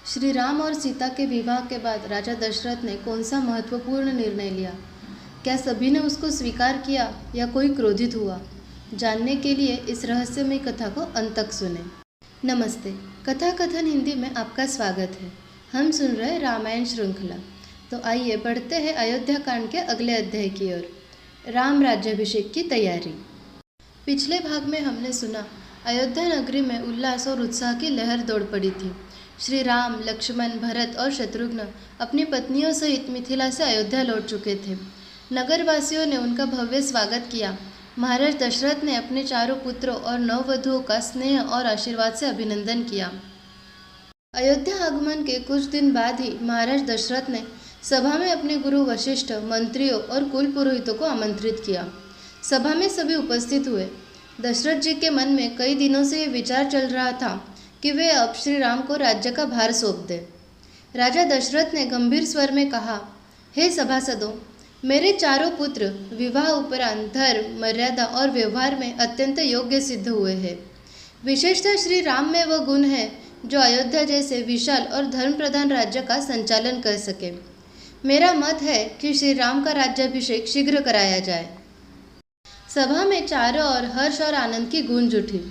श्री राम और सीता के विवाह के बाद राजा दशरथ ने कौन सा महत्वपूर्ण निर्णय लिया? क्या सभी ने उसको स्वीकार किया या कोई क्रोधित हुआ? जानने के लिए इस रहस्यमय कथा को अंत तक सुने। नमस्ते, कथा कथन हिंदी में आपका स्वागत है। हम सुन रहे रामायण श्रृंखला। तो आइए बढ़ते हैं अयोध्या कांड के अगले अध्याय की ओर, राम राज्याभिषेक की तैयारी। पिछले भाग में हमने सुना अयोध्या नगरी में उल्लास और उत्साह की लहर दौड़ पड़ी थी। श्री राम, लक्ष्मण, भरत और शत्रुघ्न अपनी पत्नियों सहित मिथिला से अयोध्या लौट चुके थे। नगरवासियों ने उनका भव्य स्वागत किया। महाराज दशरथ ने अपने चारों पुत्रों और नववधुओं का स्नेह और आशीर्वाद से अभिनंदन किया। अयोध्या आगमन के कुछ दिन बाद ही महाराज दशरथ ने सभा में अपने गुरु वशिष्ठ, मंत्रियों और कुल पुरोहितों को आमंत्रित किया। सभा में सभी उपस्थित हुए। दशरथ जी के मन में कई दिनों से ये विचार चल रहा था कि वे अब श्री राम को राज्य का भार सौंप दें। राजा दशरथ ने गंभीर स्वर में कहा, हे सभासदों, मेरे चारों पुत्र विवाह उपरांत धर्म, मर्यादा और व्यवहार में अत्यंत योग्य सिद्ध हुए हैं। विशेषतः श्री राम में वह गुण है जो अयोध्या जैसे विशाल और धर्म प्रधान राज्य का संचालन कर सके। मेरा मत है कि श्री राम का राज्याभिषेक शीघ्र कराया जाए। सभा में चारों ओर हर्ष और आनंद की गूंज उठी।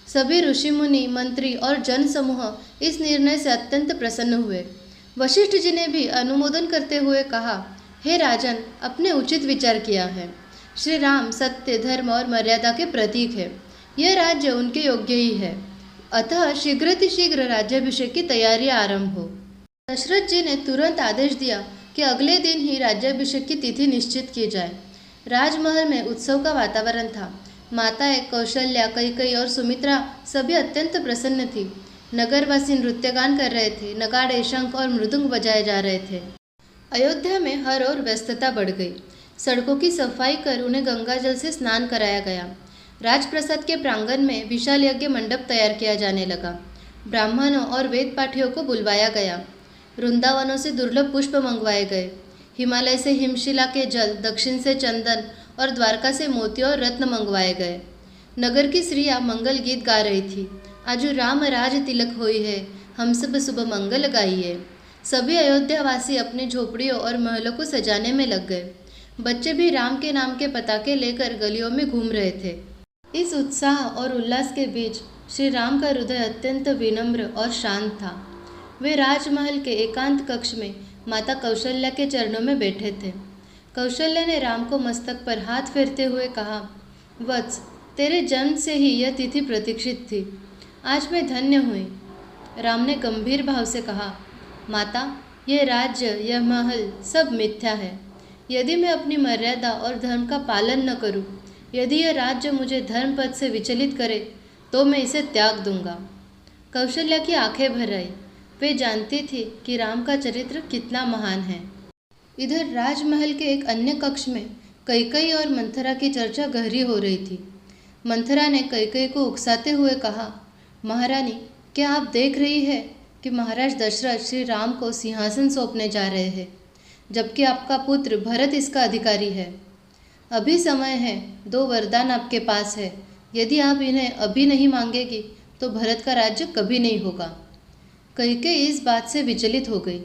सभी ऋषि मुनि, मंत्री और जन समूह इस निर्णय से अत्यंत प्रसन्न हुए। वशिष्ठ जी ने भी अनुमोदन करते हुए कहा, हे राजन, आपने उचित विचार किया है। श्री राम सत्य, धर्म और मर्यादा के प्रतीक है। यह राज्य उनके योग्य ही है। अतः शीघ्र राज्याभिषेक की तैयारियां आरंभ हो। दशरथ जी ने तुरंत आदेश दिया कि अगले दिन ही राज्याभिषेक की तिथि निश्चित की जाए। राजमहल में उत्सव का वातावरण था। माताएं कौशल्या, कैकेयी और सुमित्रा सभी अत्यंत प्रसन्न थी। नगरवासी नृत्यगान कर रहे थे। नगाड़े, शंख और मृदंग बजाए जा रहे थे। अयोध्या में हर ओर व्यस्तता बढ़ गई। सड़कों की सफाई कर उन्हें गंगा जल से स्नान कराया गया। राजप्रसाद के प्रांगण में विशाल यज्ञ मंडप तैयार किया जाने लगा। ब्राह्मणों और वेद पाठियों को बुलवाया गया। वृंदावनों से दुर्लभ पुष्प मंगवाए गए। हिमालय से हिमशिला के जल, दक्षिण से चंदन और द्वारका से मोती और रत्न मंगवाए गए। नगर की स्त्रियां मंगल गीत गा रही थी। आजू राम राज तिलक होई है, हम सब शुभ मंगल गाइए। सभी अयोध्यावासी अपनी झोपड़ियों और महलों को सजाने में लग गए। बच्चे भी राम के नाम के पताके लेकर गलियों में घूम रहे थे। इस उत्साह और उल्लास के बीच श्री राम का हृदय अत्यंत विनम्र और शांत था। वे राजमहल के एकांत कक्ष में माता कौशल्या के चरणों में बैठे थे। कौशल्या ने राम को मस्तक पर हाथ फेरते हुए कहा, वत्स, तेरे जन्म से ही यह तिथि प्रतीक्षित थी। आज मैं धन्य हुई। राम ने गंभीर भाव से कहा, माता, यह राज्य, यह महल सब मिथ्या है। यदि मैं अपनी मर्यादा और धर्म का पालन न करूं, यदि यह राज्य मुझे धर्म पथ से विचलित करे, तो मैं इसे त्याग दूंगा। कौशल्या की आंखें भर आई। वे जानती थी कि राम का चरित्र कितना महान है। इधर राजमहल के एक अन्य कक्ष में कैकेयी और मंथरा की चर्चा गहरी हो रही थी। मंथरा ने कैकेयी को उकसाते हुए कहा, महारानी, क्या आप देख रही है कि महाराज दशरथ श्री राम को सिंहासन सौंपने जा रहे हैं, जबकि आपका पुत्र भरत इसका अधिकारी है। अभी समय है, 2 वरदान आपके पास है। यदि आप इन्हें अभी नहीं मांगेगी तो भरत का राज्य कभी नहीं होगा। कैकेयी इस बात से विचलित हो गई।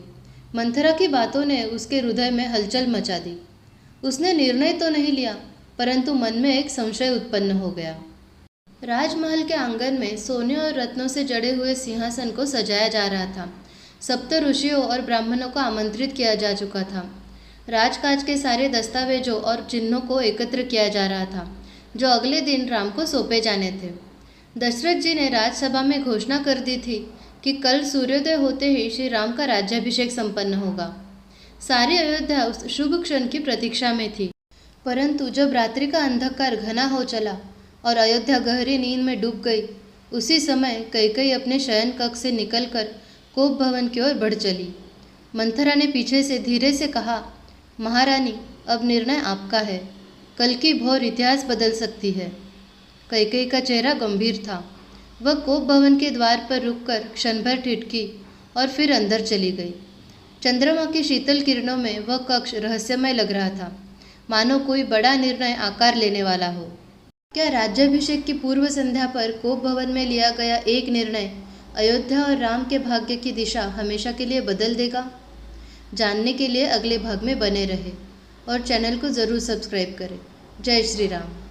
मंथरा की बातों ने उसके हृदय में हलचल मचा दी। उसने निर्णय तो नहीं लिया, परंतु मन में एक संशय उत्पन्न हो गया। राजमहल के आंगन में सोने और रत्नों से जड़े हुए सिंहासन को सजाया जा रहा था। सप्त ऋषियों और ब्राह्मणों को आमंत्रित किया जा चुका था। राजकाज के सारे दस्तावेजों और चिन्हों को एकत्र किया जा रहा था, जो अगले दिन राम को सौंपे जाने थे। दशरथ जी ने राजसभा में घोषणा कर दी थी कि कल सूर्योदय होते ही श्री राम का राज्याभिषेक संपन्न होगा। सारी अयोध्या उस शुभ क्षण की प्रतीक्षा में थी। परंतु जब रात्रि का अंधकार घना हो चला और अयोध्या गहरी नींद में डूब गई, उसी समय कैकेयी अपने शयन कक्ष से निकलकर कोप भवन की ओर बढ़ चली। मंथरा ने पीछे से धीरे से कहा, महारानी, अब निर्णय आपका है। कल की भोर इतिहास बदल सकती है। कैकेयी का चेहरा गंभीर था। वह कोप भवन के द्वार पर रुककर क्षण भर ठिठकी और फिर अंदर चली गई। चंद्रमा की शीतल किरणों में वह कक्ष रहस्यमय लग रहा था, मानो कोई बड़ा निर्णय आकार लेने वाला हो। क्या राज्याभिषेक की पूर्व संध्या पर कोप भवन में लिया गया एक निर्णय अयोध्या और राम के भाग्य की दिशा हमेशा के लिए बदल देगा? जानने के लिए अगले भाग में बने रहें और चैनल को ज़रूर सब्सक्राइब करें। जय श्री राम।